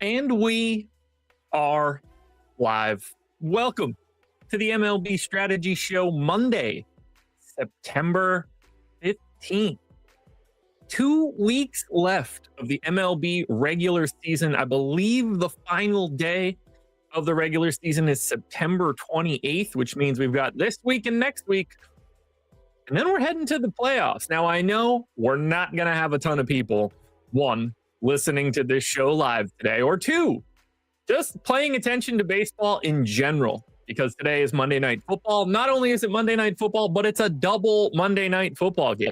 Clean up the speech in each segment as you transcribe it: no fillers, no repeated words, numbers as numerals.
And we are live. Welcome to the MLB Strategy Show, Monday, September 15th. 2 weeks left of the MLB regular season. I believe the final day of the regular season is September 28th, which means we've got this week and next week. And then we're heading to the playoffs. Now, I know we're not going to have a ton of people, one, listening to this show live today, or two, just paying attention to baseball in general, because today is Monday Night Football. Not only is it Monday Night Football, but it's a double Monday Night Football game.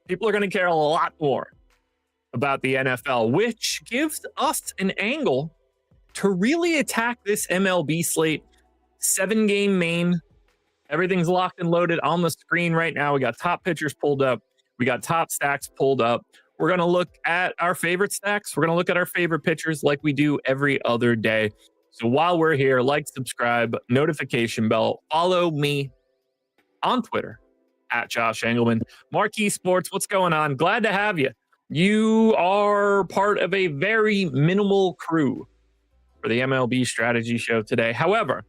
People are going to care a lot more about the NFL, which gives us an angle to really attack this MLB slate. 7-game main. Everything's locked and loaded on the screen right now. We got top pitchers pulled up. We got top stacks pulled up. We're going to look at our favorite stacks. We're going to look at our favorite pitchers like we do every other day. So while we're here, like, subscribe, notification bell, follow me on Twitter at Josh Engelman. Marquee Sports, what's going on? Glad to have you. You are part of a very minimal crew for the MLB Strategy Show today. However,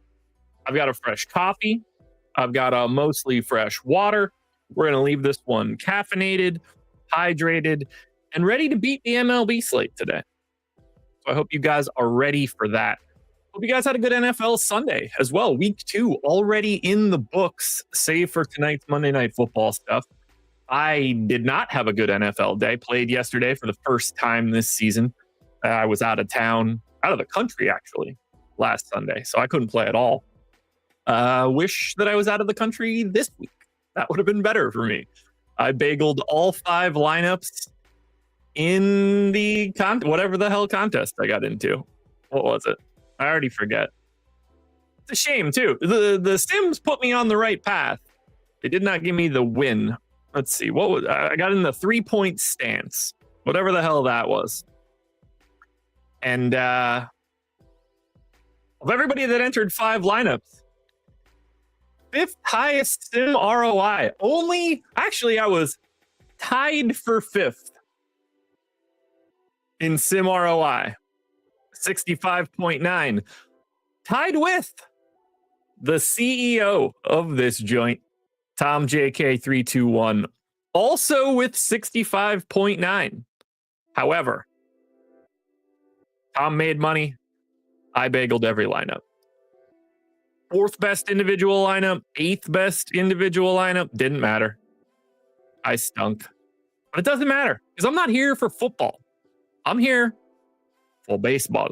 I've got a fresh coffee. I've got a mostly fresh water. We're going to leave this one caffeinated, hydrated, and ready to beat the MLB slate today. So I hope you guys are ready for that. Hope you guys had a good NFL Sunday as well. Week 2 already in the books, save for tonight's Monday Night Football stuff. I did not have a good NFL day. Played yesterday for the first time this season. I was out of town, out of the country actually, last Sunday, so I couldn't play at all. Wish that I was out of the country this week. That would have been better for me. I bageled all 5 lineups in the whatever the hell contest I got into. What was it? I already forget. It's a shame too. The Sims put me on the right path. They did not give me the win. Let's see. What was I got in the 3-point stance, whatever the hell that was. And of everybody that entered 5 lineups, 5th highest sim ROI. Actually, I was tied for 5th in sim ROI, 65.9. Tied with the CEO of this joint, Tom JK321, also with 65.9. However, Tom made money. I bageled every lineup. 4th best individual lineup, 8th best individual lineup, didn't matter. I stunk. But it doesn't matter because I'm not here for football. I'm here for baseball.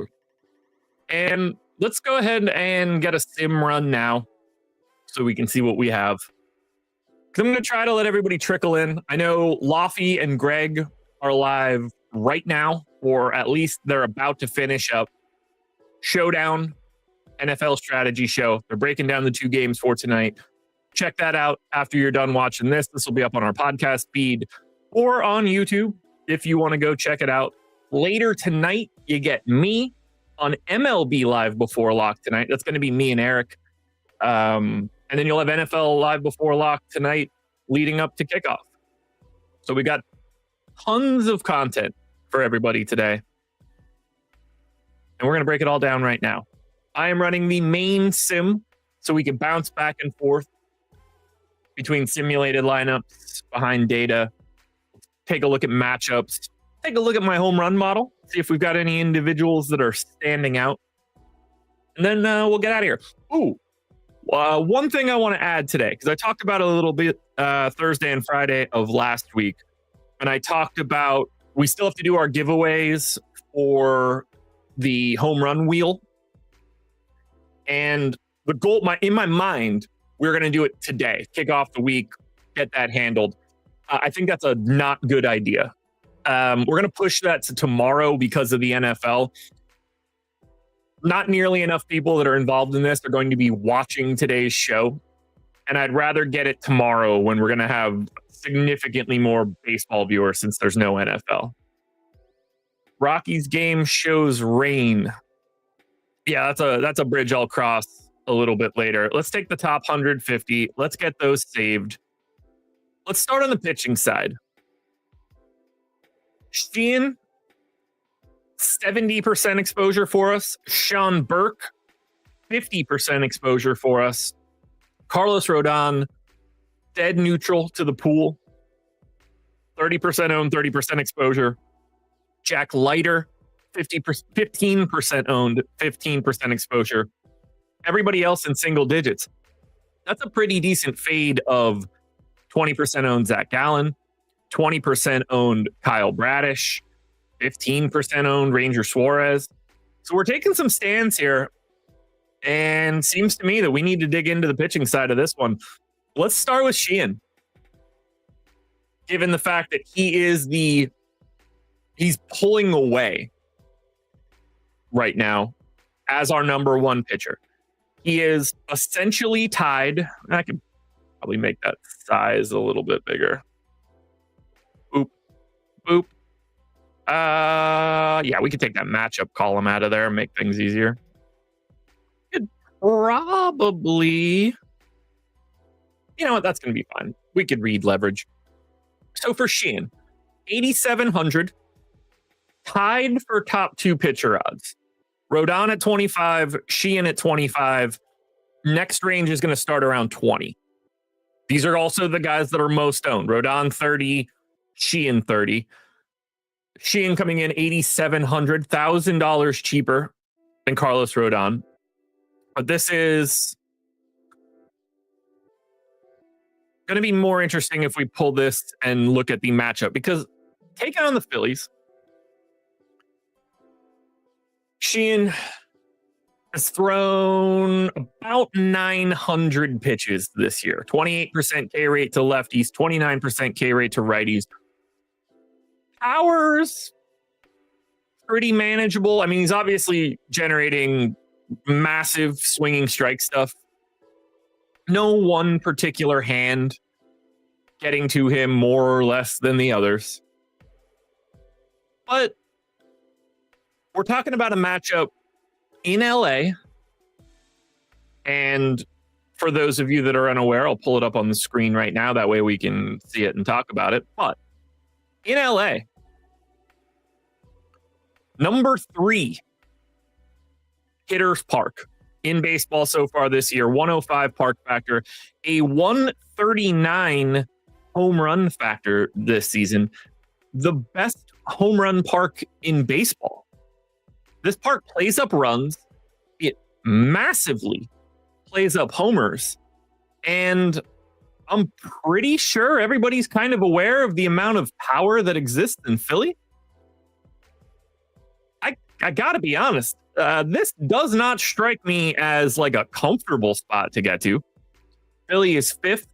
And let's go ahead and get a sim run now so we can see what we have. Because I'm going to try to let everybody trickle in. I know Laffy and Greg are live right now, or at least they're about to finish up Showdown NFL Strategy Show. They're breaking down the 2 games for tonight. Check that out after you're done watching this. This will be up on our podcast feed or on YouTube if you want to go check it out. Later tonight, you get me on MLB Live Before Lock tonight. That's going to be me and Eric. And then you'll have NFL Live Before Lock tonight leading up to kickoff. So we got tons of content for everybody today. And we're going to break it all down right now. I am running the main sim so we can bounce back and forth between simulated lineups, behind data, take a look at matchups, take a look at my home run model, see if we've got any individuals that are standing out. And then we'll get out of here. One thing I want to add today, because I talked about it a little bit Thursday and Friday of last week, and I talked about we still have to do our giveaways for the home run wheel. And the goal, in my mind, we're going to do it today, kick off the week, get that handled. I think that's a not good idea. We're going to push that to tomorrow because of the NFL. Not nearly enough people that are involved in this are going to be watching today's show. And I'd rather get it tomorrow when we're going to have significantly more baseball viewers since there's no NFL. Rockies game shows rain. Yeah, that's a bridge I'll cross a little bit later. Let's take the top 150. Let's get those saved. Let's start on the pitching side. Sheehan, 70% exposure for us. Sean Burke, 50% exposure for us. Carlos Rodon, dead neutral to the pool. 30% owned, 30% exposure. Jack Leiter, 15% owned, 15% exposure. Everybody else in single digits. That's a pretty decent fade of 20% owned Zach Gallen, 20% owned Kyle Bradish, 15% owned Ranger Suarez. So we're taking some stands here, and seems to me that we need to dig into the pitching side of this one. Let's start with Sheehan. Given the fact that he's pulling away right now as our number one pitcher. He is essentially tied. I can probably make that size a little bit bigger. Boop. Boop. Yeah, we could take that matchup column out of there and make things easier. Could probably, you know what, that's going to be fine. We could read leverage. So for Sheehan, 8,700, tied for top two pitcher odds. Rodon at 25, Sheehan at 25. Next range is going to start around 20. These are also the guys that are most owned. Rodon 30, Sheehan 30. Sheehan coming in $8,700, $1,000 cheaper than Carlos Rodon. But this is going to be more interesting if we pull this and look at the matchup, because taking on the Phillies, Sheehan has thrown about 900 pitches this year. 28% K rate to lefties, 29% K rate to righties. Power's pretty manageable. I mean, he's obviously generating massive swinging strike stuff. No one particular hand getting to him more or less than the others. But we're talking about a matchup in LA. And for those of you that are unaware, I'll pull it up on the screen right now. That way we can see it and talk about it. But in LA, number 3 hitters park in baseball so far this year, 105 park factor, a 139 home run factor this season, the best home run park in baseball. This park plays up runs. It massively plays up homers. And I'm pretty sure everybody's kind of aware of the amount of power that exists in Philly. I gotta be honest. This does not strike me as like a comfortable spot to get to. Philly is 5th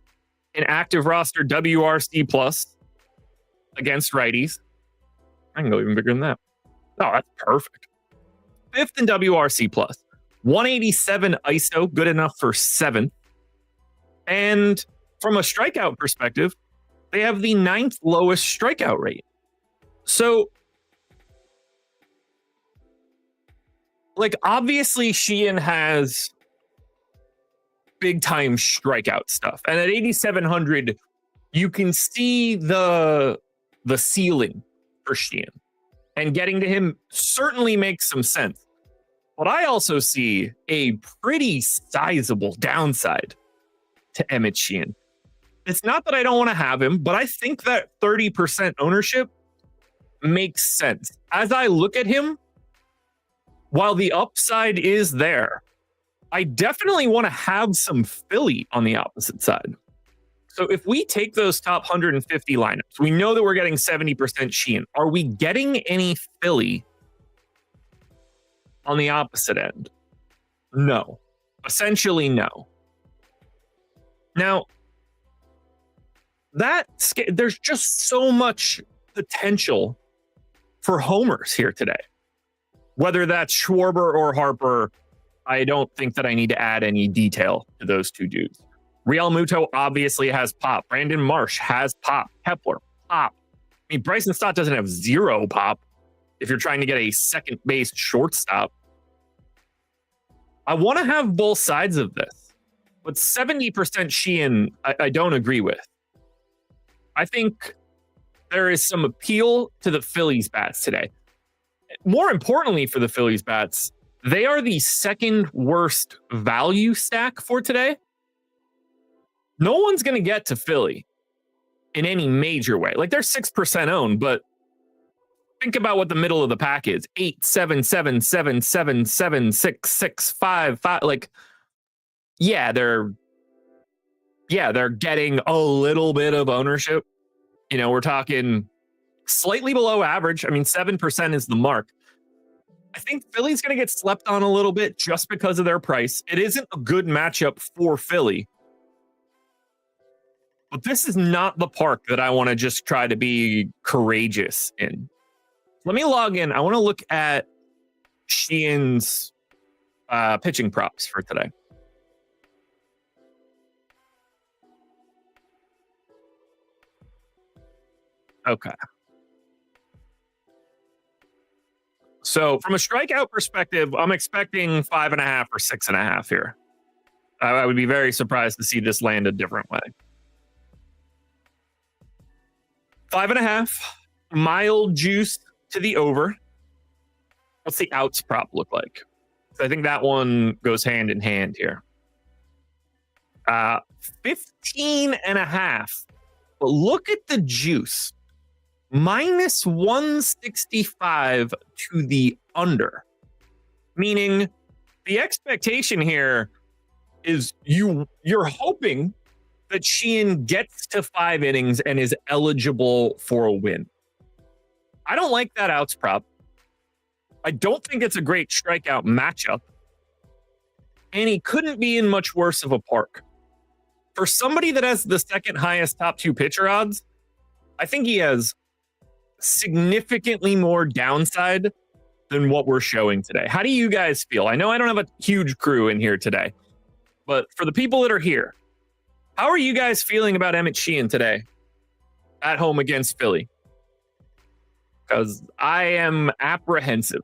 in active roster WRC plus against righties. I can go even bigger than that. Oh, that's perfect. 5th in WRC plus. 187 ISO, good enough for 7th. And from a strikeout perspective, they have the 9th lowest strikeout rate. So, like, obviously Sheehan has big time strikeout stuff. And at 8,700, you can see the ceiling for Sheehan. And getting to him certainly makes some sense. But I also see a pretty sizable downside to Emmett Sheehan. It's not that I don't want to have him, but I think that 30% ownership makes sense. As I look at him, while the upside is there, I definitely want to have some Philly on the opposite side. So if we take those top 150 lineups, we know that we're getting 70% Sheehan. Are we getting any Philly on the opposite end? No. Essentially, no. Now, there's just so much potential for homers here today. Whether that's Schwarber or Harper, I don't think that I need to add any detail to those two dudes. Real Muto obviously has pop. Brandon Marsh has pop. Kepler, pop. I mean, Bryson Stott doesn't have 0 pop if you're trying to get a second base shortstop. I want to have both sides of this, but 70% Sheehan, I don't agree with. I think there is some appeal to the Phillies bats today. More importantly for the Phillies bats, they are the second worst value stack for today. No one's going to get to Philly in any major way. Like they're 6% owned, but think about what the middle of the pack is: 8, 7, 7, 7, 7, 7, 6, 6, 5, 5. Like, they're getting a little bit of ownership. We're talking slightly below average. I mean, 7% is the mark. I think Philly's going to get slept on a little bit just because of their price. It isn't a good matchup for Philly. But this is not the park that I want to just try to be courageous in. Let me log in. I want to look at Sheehan's pitching props for today. Okay. So from a strikeout perspective, I'm expecting 5.5 or 6.5 here. I would be very surprised to see this land a different way. 5.5, mild juice to the over. What's the outs prop look like? So I think that one goes hand in hand here. 15.5. But look at the juice. Minus 165 to the under. Meaning the expectation here is you're hoping that Sheehan gets to 5 innings and is eligible for a win. I don't like that outs prop. I don't think it's a great strikeout matchup. And he couldn't be in much worse of a park. For somebody that has the second highest top 2 pitcher odds, I think he has significantly more downside than what we're showing today. How do you guys feel? I know I don't have a huge crew in here today, but for the people that are here, how are you guys feeling about Emmett Sheehan today at home against Philly? Because I am apprehensive.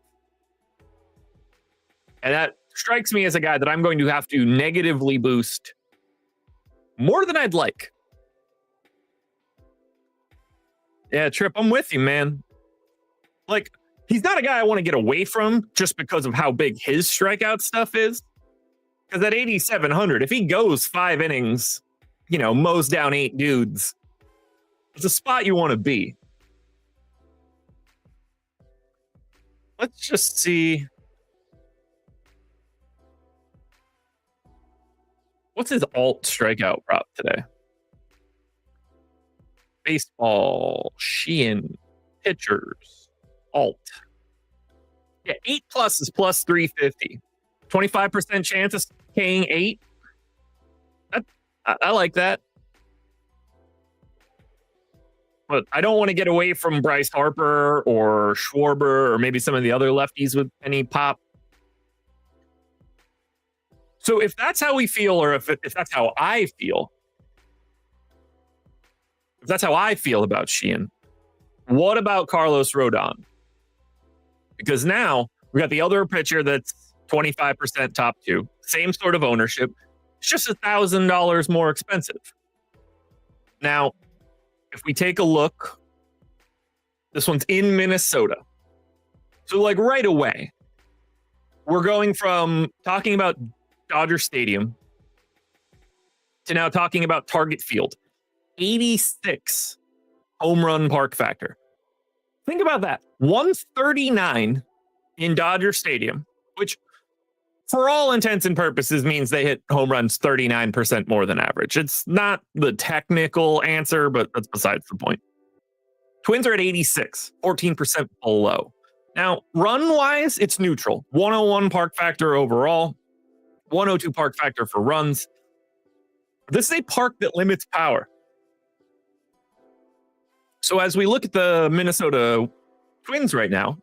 And that strikes me as a guy that I'm going to have to negatively boost more than I'd like. Yeah, Trip, I'm with you, man. Like, he's not a guy I want to get away from just because of how big his strikeout stuff is. Because at 8,700, if he goes 5 innings, mows down 8 dudes, it's a spot you want to be. Let's just see. What's his alt strikeout prop today? Baseball, Sheehan, pitchers, alt. Yeah, 8 plus is plus 350. 25% chance of paying 8. I like that. But I don't want to get away from Bryce Harper or Schwarber or maybe some of the other lefties with any pop. So if that's how we feel, or if that's how I feel, if that's how I feel about Sheehan, what about Carlos Rodon? Because now we got the other pitcher that's 25% top 2, same sort of ownership. It's just $1,000 more expensive. Now, if we take a look, this one's in Minnesota. So like right away, we're going from talking about Dodger Stadium to now talking about Target Field. 86 home run park factor. Think about that. 139 in Dodger Stadium, which for all intents and purposes means they hit home runs 39% more than average. It's not the technical answer, but that's besides the point. Twins are at 86, 14% below. Now, run-wise, it's neutral. 101 park factor overall, 102 park factor for runs. This is a park that limits power. So as we look at the Minnesota Twins right now,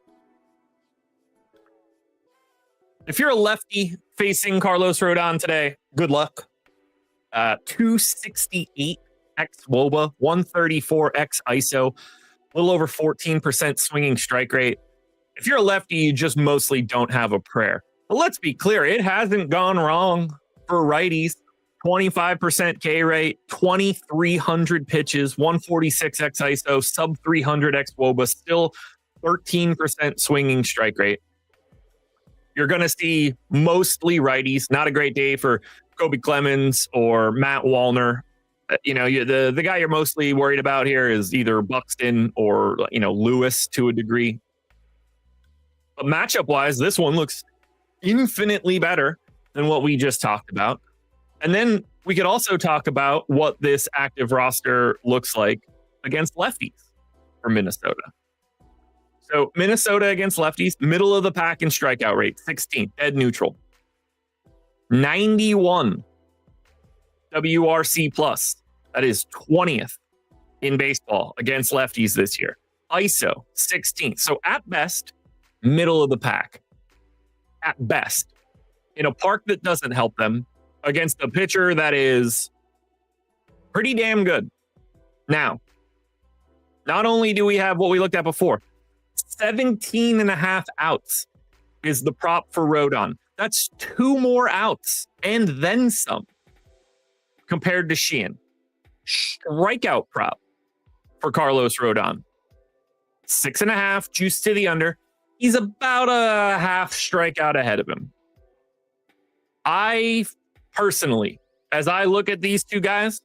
if you're a lefty facing Carlos Rodon today, good luck. 268 x WOBA, 134 x ISO, a little over 14% swinging strike rate. If you're a lefty, you just mostly don't have a prayer. But let's be clear, it hasn't gone wrong for righties. 25% K rate, 2,300 pitches, 146 x ISO, sub 300 x WOBA, still 13% swinging strike rate. You're going to see mostly righties. Not a great day for Kobe Clemens or Matt Wallner. The guy you're mostly worried about here is either Buxton or, Lewis to a degree. But matchup-wise, this one looks infinitely better than what we just talked about. And then we could also talk about what this active roster looks like against lefties for Minnesota. So Minnesota against lefties, middle of the pack in strikeout rate, 16th, dead neutral. 91 WRC plus. That is 20th in baseball against lefties this year. ISO, 16th. So at best, middle of the pack. At best. In a park that doesn't help them, against a pitcher that is pretty damn good. Now, not only do we have what we looked at before, 17 and a half outs is the prop for Rodon. That's 2 more outs and then some compared to Sheehan. Strikeout prop for Carlos Rodon. 6.5, juice to the under. He's about a half strikeout ahead of him. I personally, as I look at these two guys,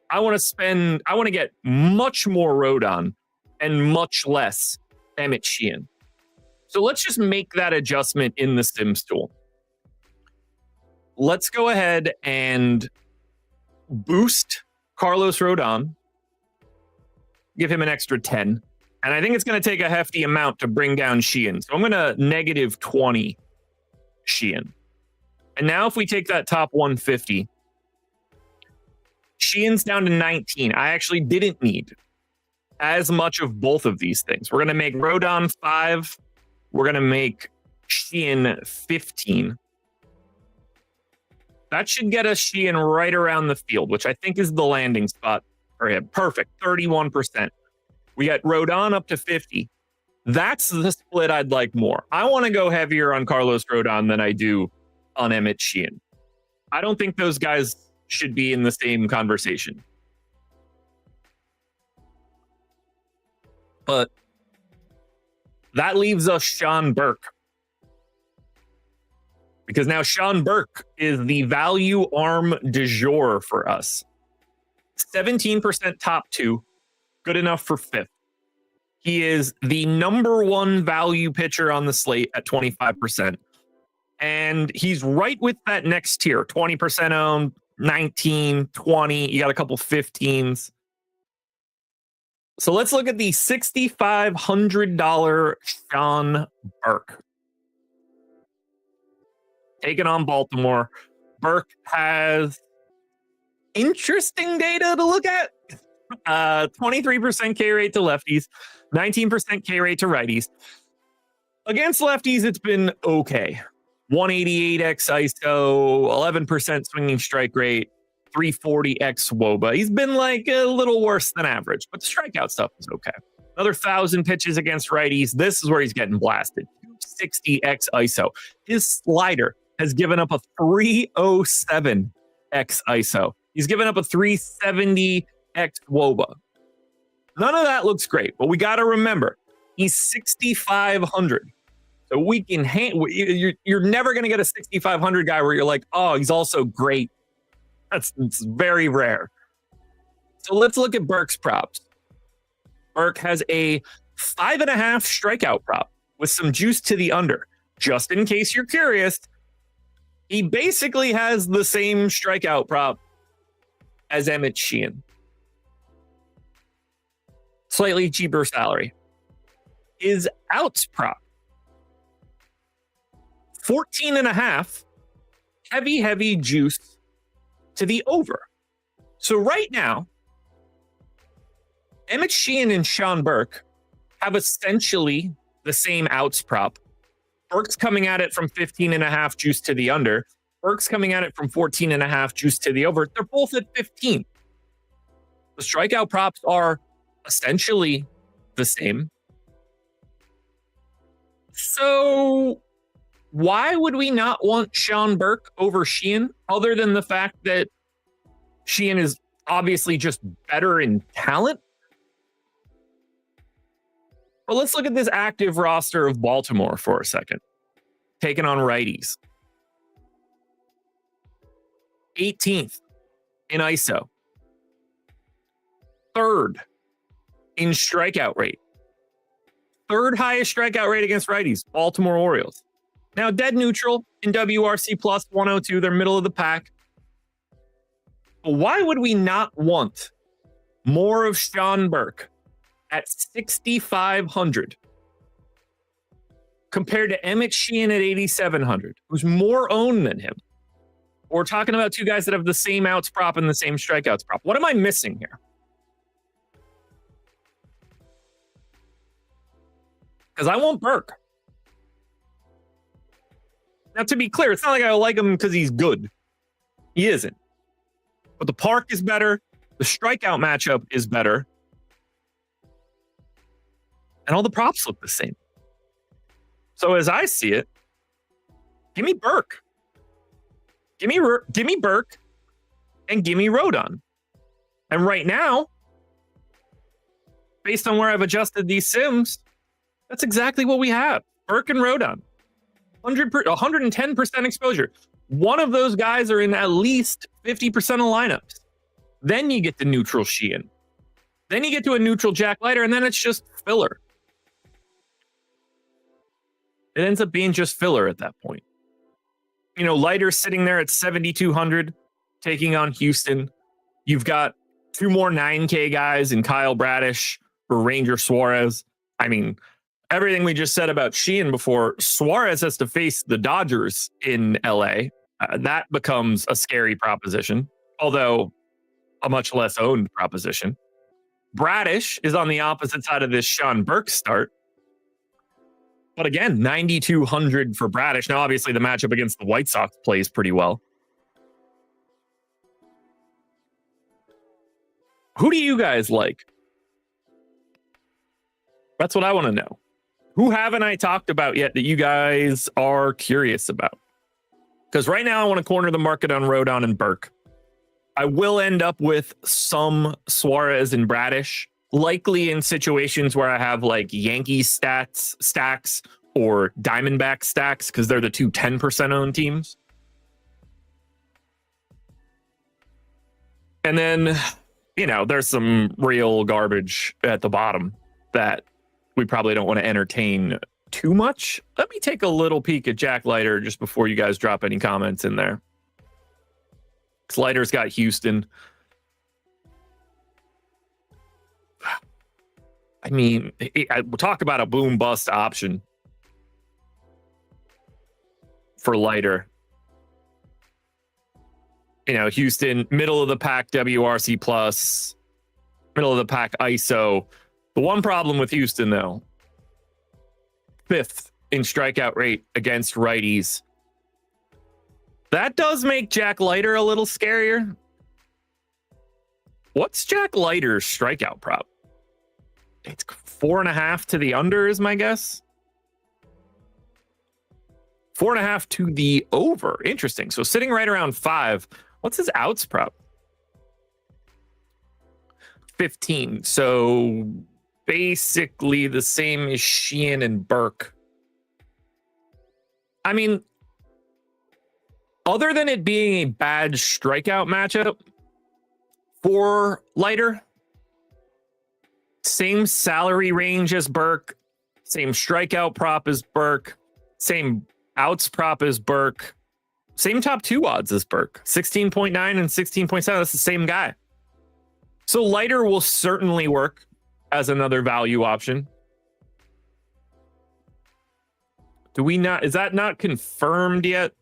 I want to get much more Rodon and much less Emmett Sheehan. So let's just make that adjustment in the Sims tool. Let's go ahead and boost Carlos Rodon. Give him an extra 10. And I think it's going to take a hefty amount to bring down Sheehan. So I'm going to negative 20 Sheehan. And now if we take that top 150, Sheehan's down to 19. I actually didn't need as much of both of these things. We're going to make Rodon 5. We're going to make Sheehan 15. That should get us Sheehan right around the field, which I think is the landing spot for him. Perfect. 31%. We got Rodon up to 50. That's the split I'd like more. I want to go heavier on Carlos Rodon than I do on Emmett Sheehan. I don't think those guys should be in the same conversation. But that leaves us Sean Burke. Because now Sean Burke is the value arm du jour for us. 17% top 2, good enough for 5th. He is the number 1 value pitcher on the slate at 25%. And he's right with that next tier, 20% owned, 19, 20. You got a couple 15s. So let's look at the $6,500 Sean Burke. Taking on Baltimore. Burke has interesting data to look at. 23% K rate to lefties, 19% K rate to righties. Against lefties, it's been okay. 188 x ISO, 11% swinging strike rate, 340 x WOBA. He's been like a little worse than average, but the strikeout stuff is okay. Another 1,000 pitches against righties. This is where he's getting blasted. 260 x ISO. His slider has given up a 307 x ISO. He's given up a 370 x WOBA. None of that looks great, but we got to remember, he's 6,500. So we can you're never going to get a 6,500 guy where you're like, oh, he's also great. It's very rare. So let's look at Burke's props. Burke has a 5.5 strikeout prop with some juice to the under. Just in case you're curious, he basically has the same strikeout prop as Emmett Sheehan. Slightly cheaper salary. His outs prop, 14.5, heavy juice to the over. So right now, Emmett Sheehan and Sean Burke have essentially the same outs prop. Burke's coming at it from 15.5 juice to the under. Burke's coming at it from 14.5 juice to the over. They're both at 15. The strikeout props are essentially the same. So why would we not want Sean Burke over Sheehan, other than the fact that Sheehan is obviously just better in talent? But let's look at this active roster of Baltimore for a second. Taking on righties. 18th in ISO. 3rd in strikeout rate. 3rd highest strikeout rate against righties, Baltimore Orioles. Now, dead neutral in WRC plus 102. They're middle of the pack. But why would we not want more of Sean Burke at 6,500 compared to Emmett Sheehan at 8,700, who's more owned than him? We're talking about two guys that have the same outs prop and the same strikeouts prop. What am I missing here? Because I want Burke. Now, to be clear, it's not like I like him because he's good. He isn't. But the park is better. The strikeout matchup is better. And all the props look the same. So as I see it, give me Burke. Give me Burke and give me Rodon. And right now, based on where I've adjusted these sims, that's exactly what we have. Burke and Rodon. 110% exposure. One of those guys are in at least 50% of lineups. Then you get the neutral Sheehan. Then you get to a neutral Jack Leiter, and then it's just filler. It ends up being just filler at that point. You know, Leiter sitting there at 7,200, taking on Houston. You've got 2 more 9K guys in Kyle Bradish or Ranger Suarez. I mean, everything we just said about Sheehan before, Suarez has to face the Dodgers in LA. That becomes a scary proposition, although a much less owned proposition. Bradish is on the opposite side of this Sean Burke start. But again, 9,200 for Bradish. Now, obviously, the matchup against the White Sox plays pretty well. Who do you guys like? That's what I want to know. Who haven't I talked about yet that you guys are curious about? Because right now I want to corner the market on Rodon and Burke. I will end up with some Suarez and Bradish, likely in situations where I have like Yankees stacks or Diamondback stacks because they're the two 10% owned teams. And then, you know, there's some real garbage at the bottom that we probably don't want to entertain too much. Let me take a little peek at Jack Leiter just before you guys drop any comments in there. Leiter's got Houston. I mean, we'll talk about a boom bust option for Leiter. You know, Houston, middle of the pack WRC plus, middle of the pack ISO. The one problem with Houston, though, 5th in strikeout rate against righties. That does make Jack Leiter a little scarier. What's Jack Leiter's strikeout prop? It's 4.5 to the under is my guess. 4.5 to the over. Interesting. So sitting right around 5. What's his outs prop? 15. So basically the same as Sheehan and Burke. I mean, other than it being a bad strikeout matchup for Leiter, same salary range as Burke, same strikeout prop as Burke, same outs prop as Burke, same top 2 odds as Burke, 16.9 and 16.7. That's the same guy. So Leiter will certainly work as another value option. Do we not? Is that not confirmed yet?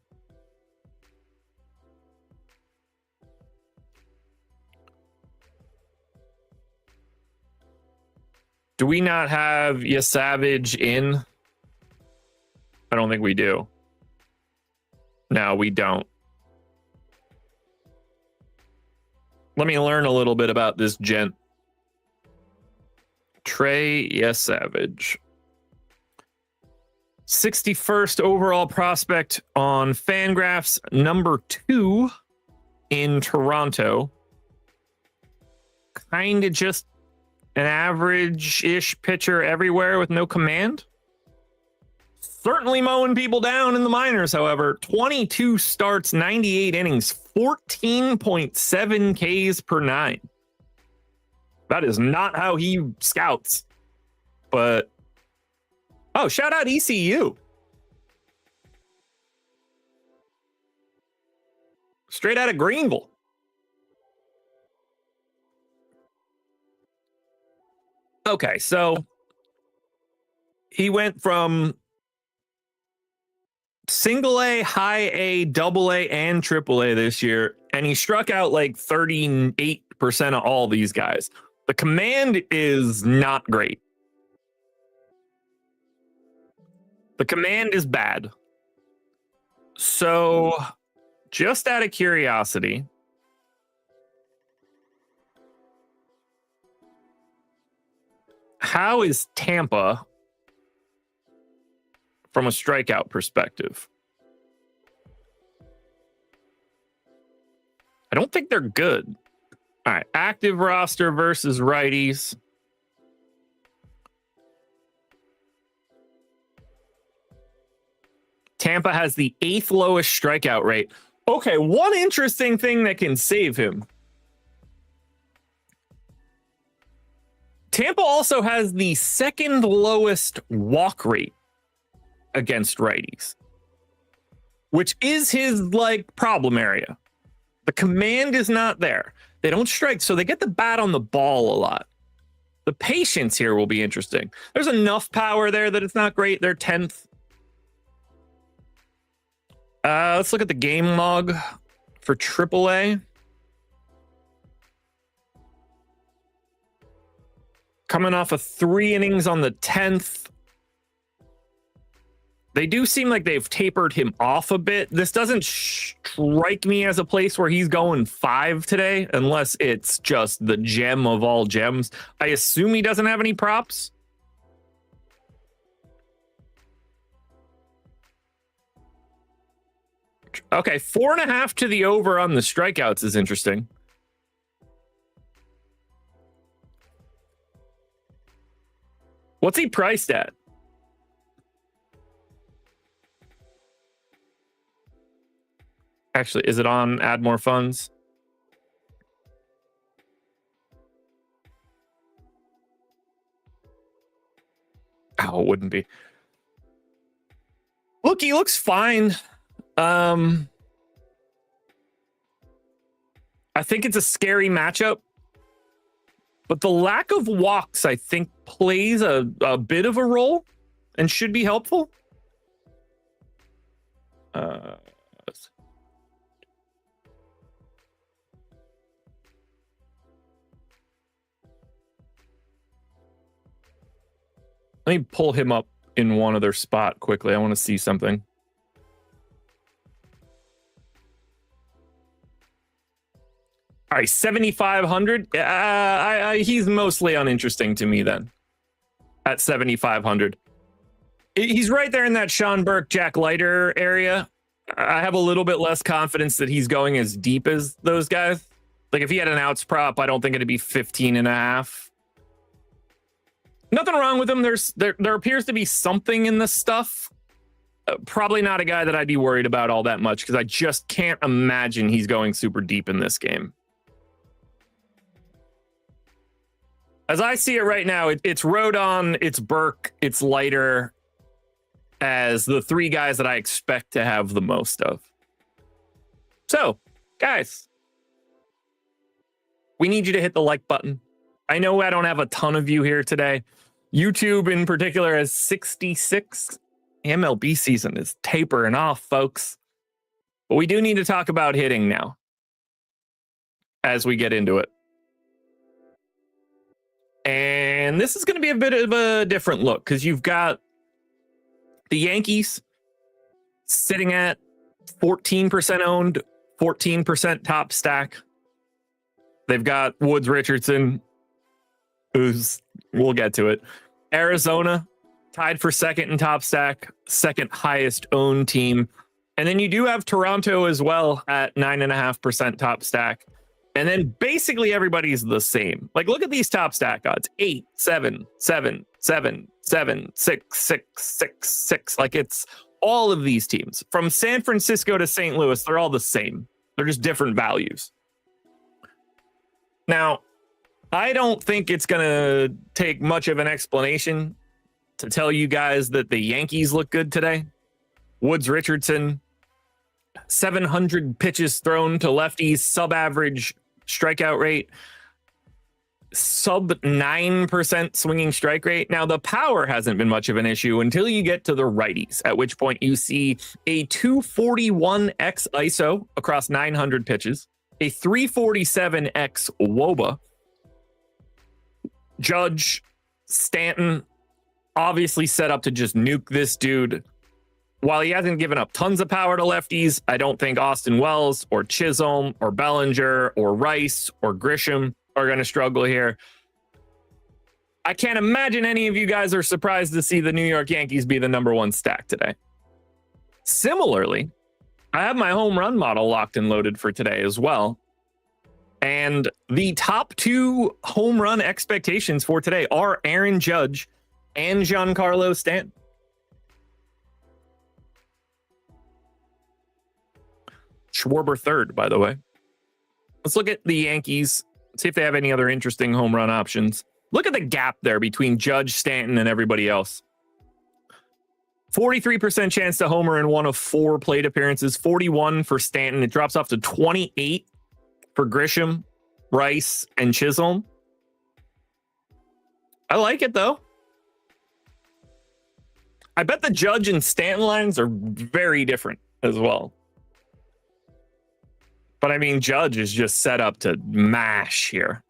Do we not have Yesavage in? I don't think we do. No, we don't. Let me learn a little bit about this gent. Trey Yesavage. 61st overall prospect on Fangraphs, number 2 in Toronto. Kind of just an average-ish pitcher everywhere with no command. Certainly mowing people down in the minors, however. 22 starts, 98 innings, 14.7 Ks per 9. That is not how he scouts. But, oh, shout out ECU. Straight out of Greenville. Okay, so he went from single A, high A, double A, and triple A this year, and he struck out like 38% of all these guys. The command is not great. The command is bad. So, just out of curiosity, how is Tampa from a strikeout perspective? I don't think they're good. All right, active roster versus righties. Tampa has the 8th lowest strikeout rate. Okay, one interesting thing that can save him. Tampa also has the 2nd lowest walk rate against righties, which is his problem area. The command is not there. They don't strike, so they get the bat on the ball a lot. The patience here will be interesting. There's enough power there that it's not great. They're 10th. Let's look at the game log for AAA. Coming off of 3 innings on the 10th. They do seem like they've tapered him off a bit. This doesn't strike me as a place where he's going 5 today, unless it's just the gem of all gems. I assume he doesn't have any props. Okay, 4.5 to the over on the strikeouts is interesting. What's he priced at? Actually, is it on Add More Funds? Oh, it wouldn't be. Look, he looks fine. I think it's a scary matchup, but the lack of walks, I think, plays a bit of a role and should be helpful. Let me pull him up in one other spot quickly. I want to see something. All right, 7,500. He's mostly uninteresting to me then. At 7,500, he's right there in that Sean Burke, Jack Leiter area. I have a little bit less confidence that he's going as deep as those guys. Like if he had an outs prop, I don't think it'd be 15.5. Nothing wrong with him. There appears to be something in this stuff. Probably not a guy that I'd be worried about all that much because I just can't imagine he's going super deep in this game. As I see it right now, it's Rodon, it's Burke, it's Leiter as the 3 guys that I expect to have the most of. So, guys, we need you to hit the like button. I know I don't have a ton of you here today. YouTube in particular has 66. MLB season is tapering off, folks. But we do need to talk about hitting now as we get into it. And this is going to be a bit of a different look because you've got the Yankees sitting at 14% owned, 14% top stack. They've got Woods Richardson, we'll get to it. Arizona tied for second in top stack, second highest owned team. And then you do have Toronto as well at 9.5% top stack. And then basically everybody's the same. Like, look at these top stack odds: 8, 7, 7, 7, 7, 6, 6, 6, 6. Like, it's all of these teams from San Francisco to St. Louis. They're all the same. They're just different values. Now, I don't think it's going to take much of an explanation to tell you guys that the Yankees look good today. Woods Richardson, 700 pitches thrown to lefties, sub-average strikeout rate, sub 9% swinging strike rate. Now, the power hasn't been much of an issue until you get to the righties, at which point you see a 241x ISO across 900 pitches, a 347x WOBA. Judge, Stanton, obviously set up to just nuke this dude. While he hasn't given up tons of power to lefties, I don't think Austin Wells or Chisholm or Bellinger or Rice or Grisham are going to struggle here. I can't imagine any of you guys are surprised to see the New York Yankees be the number one stack today. Similarly, I have my home run model locked and loaded for today as well. And the top 2 home run expectations for today are Aaron Judge and Giancarlo Stanton. Schwarber third, by the way. Let's look at the Yankees, see if they have any other interesting home run options. Look at the gap there between Judge, Stanton, and everybody else. 43% chance to homer in 1 of 4 plate appearances, 41 for Stanton. It drops off to 28 for Grisham, Rice, and Chisholm. I like it, though. I bet the Judge and Stanton lines are very different as well. But I mean, Judge is just set up to mash here.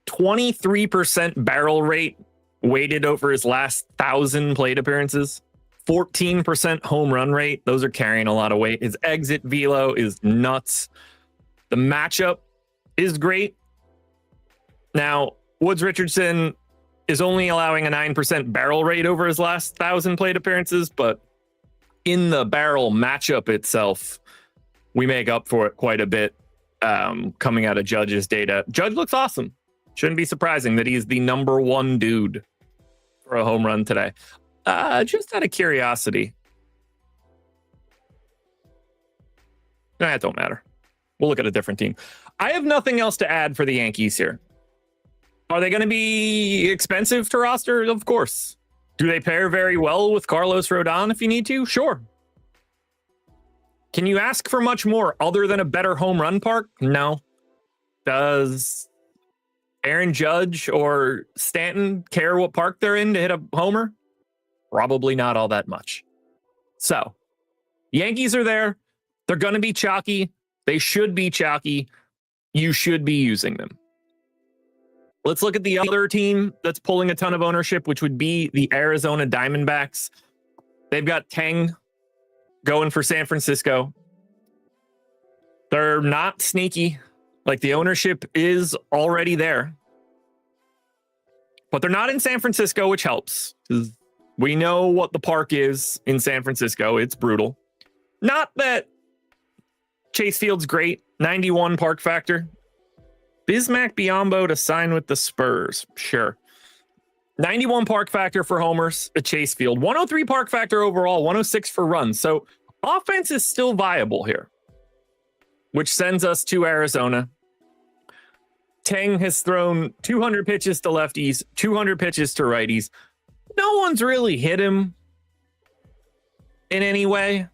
23% barrel rate weighted over his last 1,000 plate appearances. 14% home run rate. Those are carrying a lot of weight. His exit velo is nuts. The matchup is great. Now, Woods Richardson is only allowing a 9% barrel rate over his last 1,000 plate appearances, but in the barrel matchup itself, we make up for it quite a bit coming out of Judge's data. Judge looks awesome. Shouldn't be surprising that he's the number 1 dude for a home run today. Just out of curiosity. It don't matter. We'll look at a different team. I have nothing else to add for the Yankees here. Are they going to be expensive to roster? Of course. Do they pair very well with Carlos Rodon if you need to? Sure. Can you ask for much more other than a better home run park? No. Does Aaron Judge or Stanton care what park they're in to hit a homer? Probably not all that much. So, Yankees are there. They're going to be chalky. They should be chalky. You should be using them. Let's look at the other team that's pulling a ton of ownership, which would be the Arizona Diamondbacks. They've got Tang going for San Francisco. They're not sneaky. Like, the ownership is already there. But they're not in San Francisco, which helps. Because we know what the park is in San Francisco. It's brutal. Not that Chase Field's great. 91 park factor. Bismack Biyombo to sign with the Spurs. Sure. 91 park factor for homers at Chase Field. 103 park factor overall. 106 for runs. So offense is still viable here, which sends us to Arizona. Tang has thrown 200 pitches to lefties, 200 pitches to righties. No one's really hit him in any way.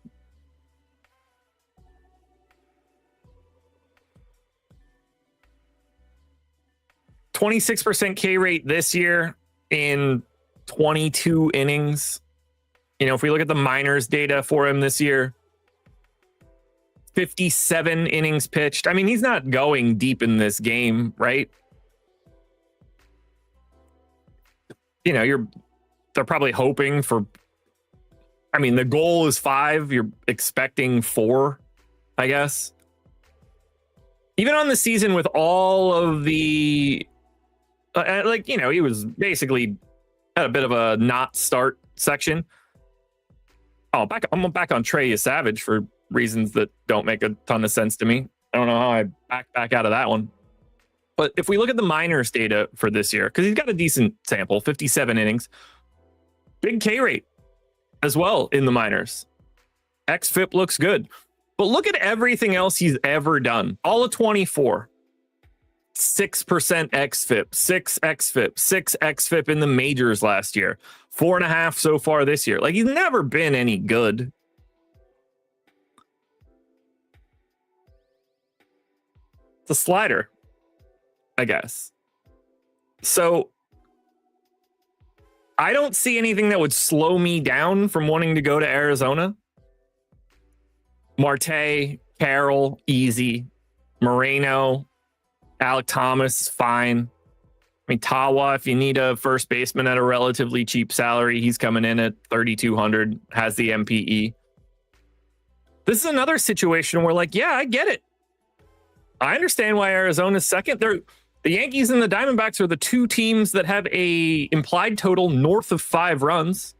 .26% K rate this year in 22 innings. You know, if we look at the minors data for him this year, 57 innings pitched. I mean, he's not going deep in this game, right? You know, they're probably hoping for, I mean, the goal is 5. You're expecting 4, I guess. Even on the season with all of the, like, you know, he was basically at a bit of a not start section. Oh, I'm back on Trey Yesavage for reasons that don't make a ton of sense to me. I don't know how I back out of that one. But if we look at the minors data for this year, because he's got a decent sample, 57 innings, big K rate as well in the minors. XFIP looks good. But look at everything else he's ever done. All of 24. 6% XFIP, 6 XFIP, 6 XFIP in the majors last year. 4.5 so far this year. Like, he's never been any good. It's a slider, I guess. So I don't see anything that would slow me down from wanting to go to Arizona. Marte, Carroll, easy. Moreno, Alec Thomas, fine. I mean, Tawa, if you need a first baseman at a relatively cheap salary, he's coming in at 3,200, has the MPE. This is another situation where, like, yeah, I get it. I understand why Arizona's second. The Yankees and the Diamondbacks are the two teams that have a implied total north of 5 runs.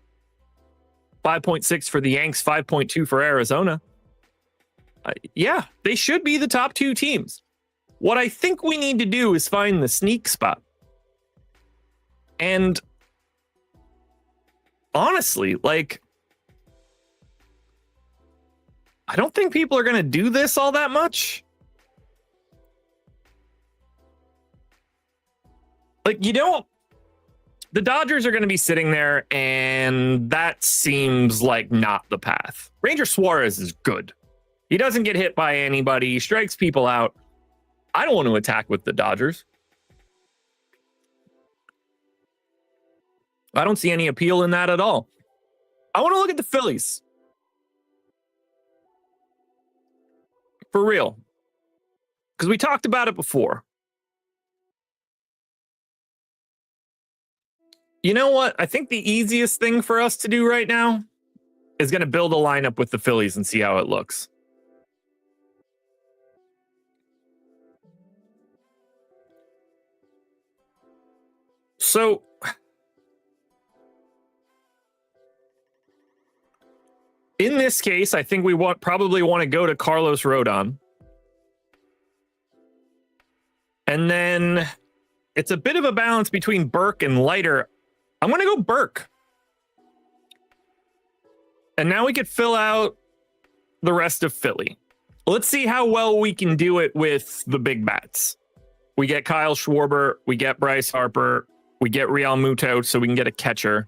5.6 for the Yanks, 5.2 for Arizona. Yeah, they should be the top 2 teams. What I think we need to do is find the sneak spot. And honestly, like, I don't think people are going to do this all that much. Like, the Dodgers are going to be sitting there, and that seems like not the path. Ranger Suarez is good. He doesn't get hit by anybody. He strikes people out. I don't want to attack with the Dodgers. I don't see any appeal in that at all. I want to look at the Phillies. For real. Because we talked about it before. You know what? I think the easiest thing for us to do right now is going to build a lineup with the Phillies and see how it looks. So, in this case, I think we probably want to go to Carlos Rodon. And then it's a bit of a balance between Burke and Leiter. I'm going to go Burke. And now we could fill out the rest of Philly. Let's see how well we can do it with the big bats. We get Kyle Schwarber. We get Bryce Harper. We get Real Muto so we can get a catcher.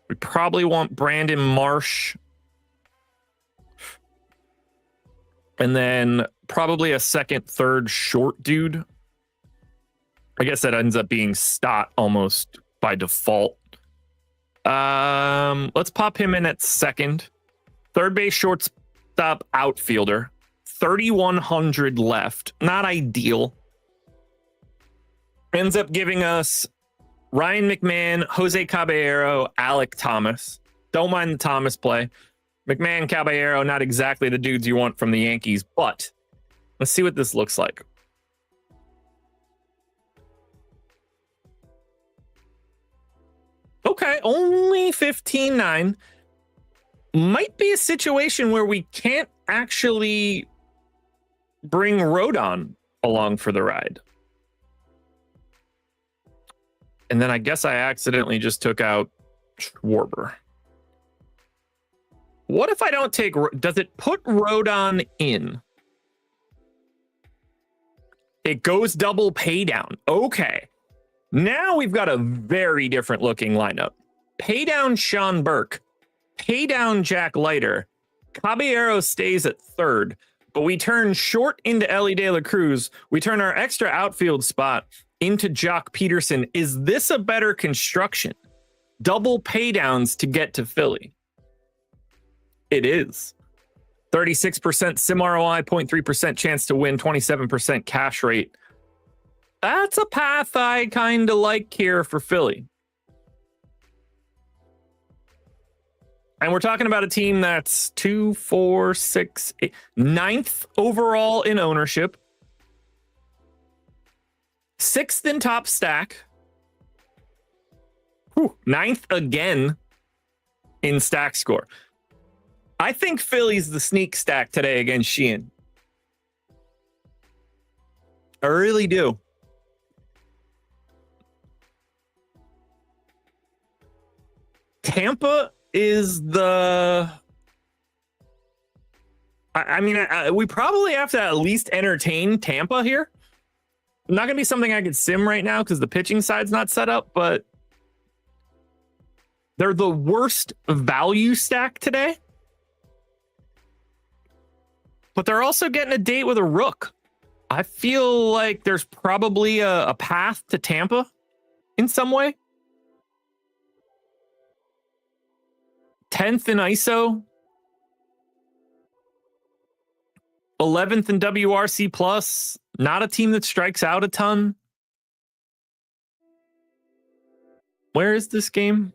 We probably want Brandon Marsh. And then probably a second, third short dude. I guess that ends up being Stott almost by default. Let's pop him in at second. Third base, shortstop, outfielder. 3,100 left. Not ideal. Ends up giving us Ryan McMahon, Jose Caballero, Alec Thomas. Don't mind the Thomas play. McMahon, Caballero, not exactly the dudes you want from the Yankees, but let's see what this looks like. Okay, only 15.9. Might be a situation where we can't actually bring Rodon along for the ride. And then I guess I accidentally just took out Schwarber. What if I don't take... Does it put Rodon in? It goes double pay down. Okay. Now we've got a very different looking lineup. Pay down Sean Burke. Pay down Jack Leiter. Caballero stays at third. But we turn short into Ellie De La Cruz. We turn our extra outfield spot into Jock Peterson. Is this a better construction? Double pay downs to get to Philly. It is. 36% sim ROI, 0.3% chance to win, 27% cash rate. That's a path I kind of like here for Philly. And we're talking about a team that's 2, 4, 6, 8, 9th overall in ownership. 6th in top stack. Ninth again in stack score. I think Philly's the sneak stack today against Sheehan. I really do. Tampa is the... I mean, we probably have to at least entertain Tampa here. Not going to be something I could sim right now because the pitching side's not set up, but they're the worst value stack today. But they're also getting a date with a rook. I feel like there's probably a path to Tampa in some way. 10th in ISO. 11th in WRC plus. Not a team that strikes out a ton. Where is this game?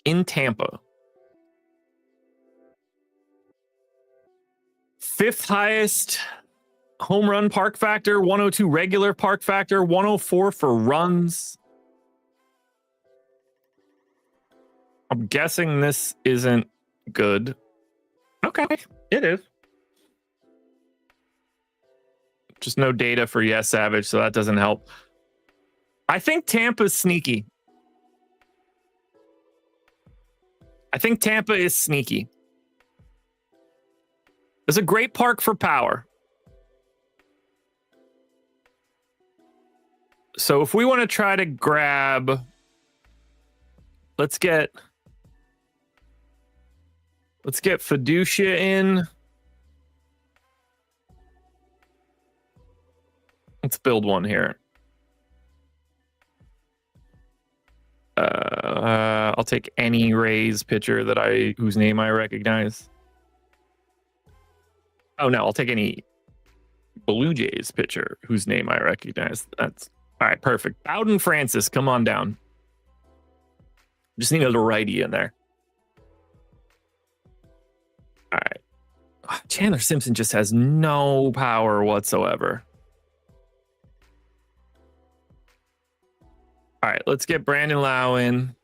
In Tampa. 5th highest home run park factor, 102 regular park factor, 104 for runs. I'm guessing this isn't good. Okay, it is. Just no data for Yesavage, so that doesn't help. I think Tampa's sneaky. I think Tampa is sneaky. It's a great park for power. So if we want to try to grab, let's get Fiducia in. Let's build one here. I'll take any Rays pitcher whose name I recognize. Oh no, I'll take any Blue Jays pitcher whose name I recognize. That's all right. Perfect. Bowden Francis, come on down. Just need a little righty in there. All right. Chandler Simpson just has no power whatsoever. All right, let's get Brandon Lau in.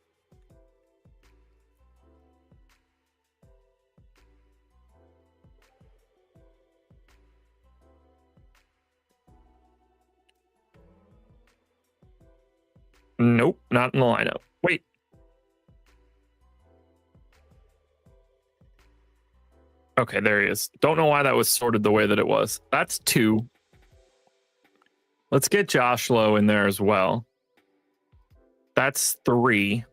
Nope, not in the lineup. Wait. Okay, there he is. Don't know why that was sorted the way that it was. That's 2. Let's get Josh Lowe in there as well. That's 3.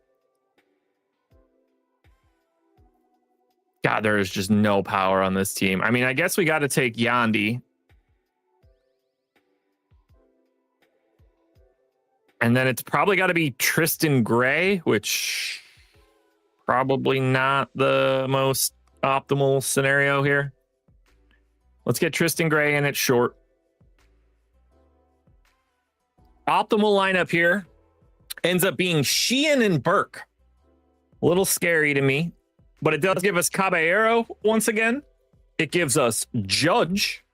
God, there is just no power on this team. I mean, I guess we got to take Yandy. And then it's probably got to be Tristan Gray, which probably not the most optimal scenario here. Let's get Tristan Gray in at short. Optimal lineup here ends up being Sheehan and Burke. A little scary to me, but it does give us Caballero once again. It gives us Judge,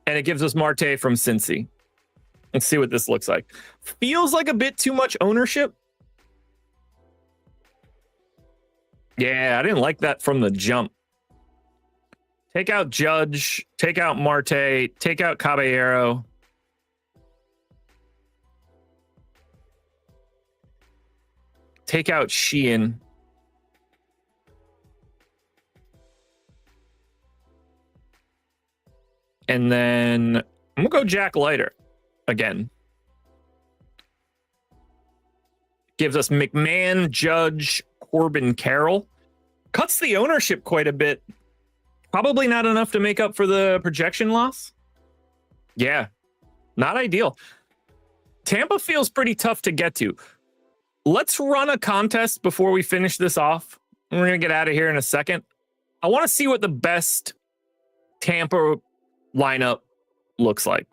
and it gives us Marte from Cincy. Let's see what this looks like. Feels like a bit too much ownership. Yeah, I didn't like that from the jump. Take out Judge, take out Marte, take out Caballero. Take out Sheehan. And then I'm going to go Jack Leiter again. Gives us McMahon, Judge, Corbin, Carroll. Cuts the ownership quite a bit. Probably not enough to make up for the projection loss. Yeah, not ideal. Tampa feels pretty tough to get to. Let's run a contest before we finish this off. We're going to get out of here in a second. I want to see what the best Tampa lineup looks like.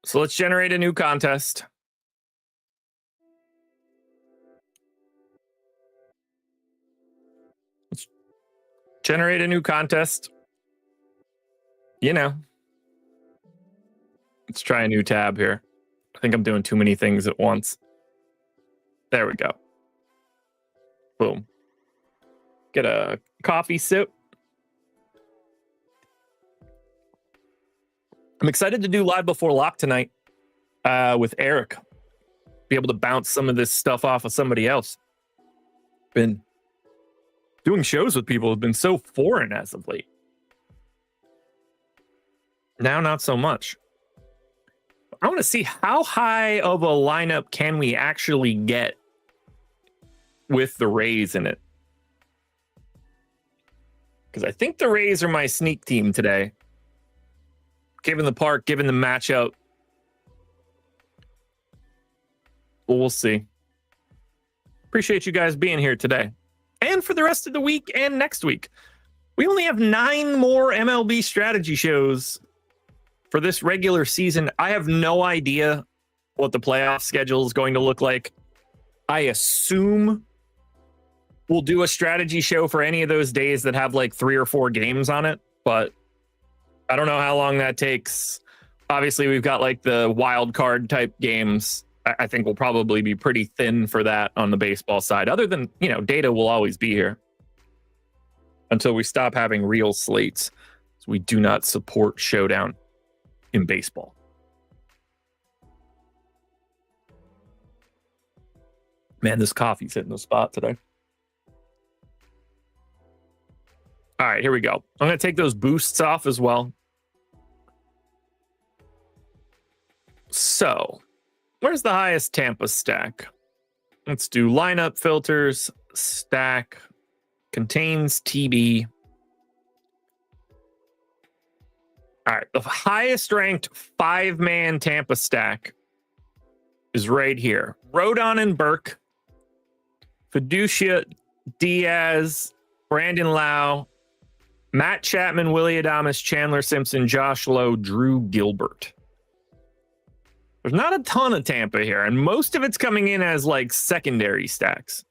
So let's generate a new contest. Let's generate a new contest. You know. Let's try a new tab here. think I'm doing too many things at once. There we go. Boom. Get a coffee sip. I'm excited to do Live Before Lock tonight with Eric. Be able to bounce some of this stuff off of somebody else. Been doing shows with people have been so foreign as of late. Now, not so much. I want to see how high of a lineup can we actually get with the Rays in it. Because I think the Rays are my sneak team today. Given the park, given the matchup. But we'll see. Appreciate you guys being here today. And for the rest of the week and next week. We only have 9 more MLB strategy shows for this regular season. I have no idea what the playoff schedule is going to look like. I assume we'll do a strategy show for any of those days that have like 3 or 4 games on it, but I don't know how long that takes. Obviously, we've got like the wild card type games. I think we'll probably be pretty thin for that on the baseball side. Other than, data will always be here until we stop having real slates. So we do not support showdown in baseball. Man, this coffee's hitting the spot today. All right, here we go. I'm going to take those boosts off as well. So, where's the highest Tampa stack? Let's do lineup filters, stack, contains TB. All right, the highest ranked 5-man Tampa stack is right here. Rodon and Burke, Fiducia, Diaz, Brandon Lau, Matt Chapman, Willie Adames, Chandler Simpson, Josh Lowe, Drew Gilbert. There's not a ton of Tampa here, and most of it's coming in as like secondary stacks.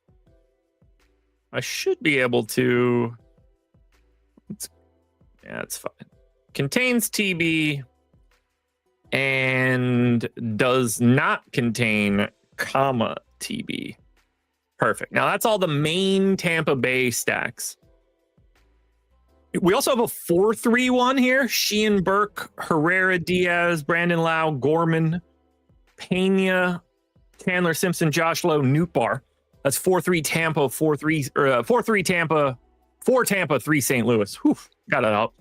I should be able to... Yeah, it's fine. Contains TB and does not contain comma TB. Perfect. Now that's all the main Tampa Bay stacks. We also have a 4-3-1 here. Sheehan, Burke, Herrera, Diaz, Brandon Lau, Gorman, Pena, Chandler Simpson, Josh Lowe, Nootbaar. That's 4-3 Tampa, 4-3 or 4-3 Tampa, 4 Tampa, 3 St. Louis. Whew, got it out.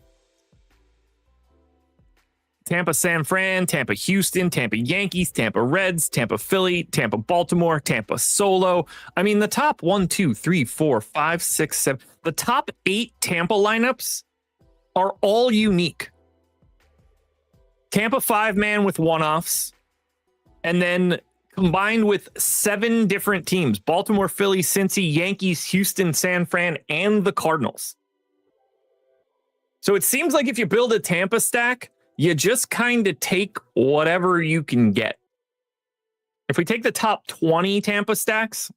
Tampa, San Fran, Tampa, Houston, Tampa, Yankees, Tampa, Reds, Tampa, Philly, Tampa, Baltimore, Tampa, Solo. I mean, the top 1, 2, 3, 4, 5, 6, 7. The top 8 Tampa lineups are all unique. Tampa 5-man with one-offs, and then combined with 7 different teams: Baltimore, Philly, Cincy, Yankees, Houston, San Fran, and the Cardinals. So it seems like if you build a Tampa stack, you just kind of take whatever you can get. If we take the top 20 Tampa stacks,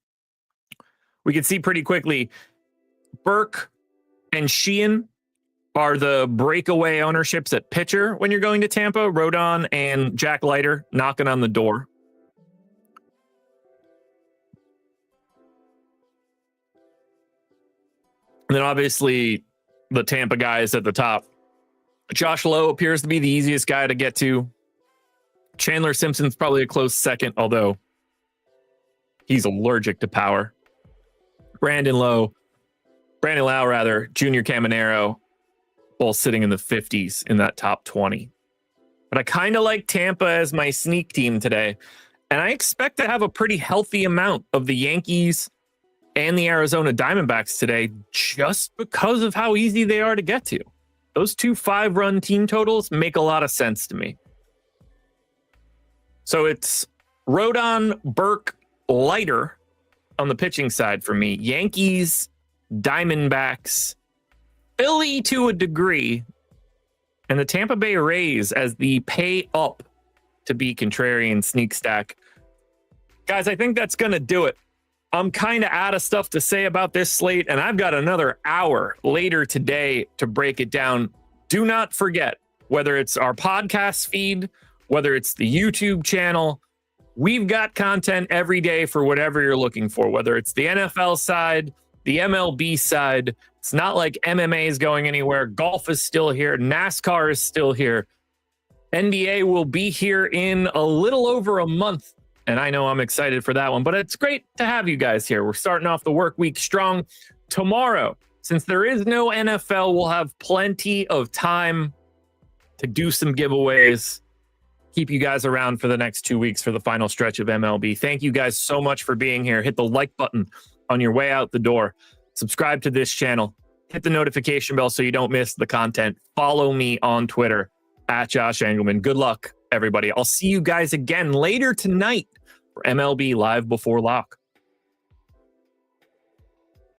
we can see pretty quickly Burke and Sheehan are the breakaway ownerships at pitcher when you're going to Tampa. Rodon and Jack Leiter knocking on the door. And then obviously the Tampa guys at the top. Josh Lowe appears to be the easiest guy to get to. Chandler Simpson's probably a close second, although he's allergic to power. Brandon Lau, Junior Caminero, both sitting in the 50s in that top 20. But I kind of like Tampa as my sneak team today. And I expect to have a pretty healthy amount of the Yankees and the Arizona Diamondbacks today just because of how easy they are to get to. Those 2 5-run team totals make a lot of sense to me. So it's Rodon, Burke, Leiter on the pitching side for me. Yankees, Diamondbacks, Philly to a degree, and the Tampa Bay Rays as the pay up to be contrarian sneak stack. Guys, I think that's going to do it. I'm kind of out of stuff to say about this slate, and I've got another hour later today to break it down. Do not forget, whether it's our podcast feed, whether it's the YouTube channel, We've got content every day for whatever you're looking for, whether it's the NFL side, the MLB side. It's not like MMA is going anywhere. Golf is still here. NASCAR is still here. NBA will be here in a little over a month, and I know I'm excited for that one, but it's great to have you guys here. We're starting off the work week strong. Tomorrow, since there is no NFL, we'll have plenty of time to do some giveaways. Keep you guys around for the next 2 weeks for the final stretch of MLB. Thank you guys so much for being here. Hit the like button on your way out the door. Subscribe to this channel. Hit the notification bell so you don't miss the content. Follow me on Twitter at Josh Engelman. Good luck, everybody. I'll see you guys again later tonight for MLB Live Before Lock.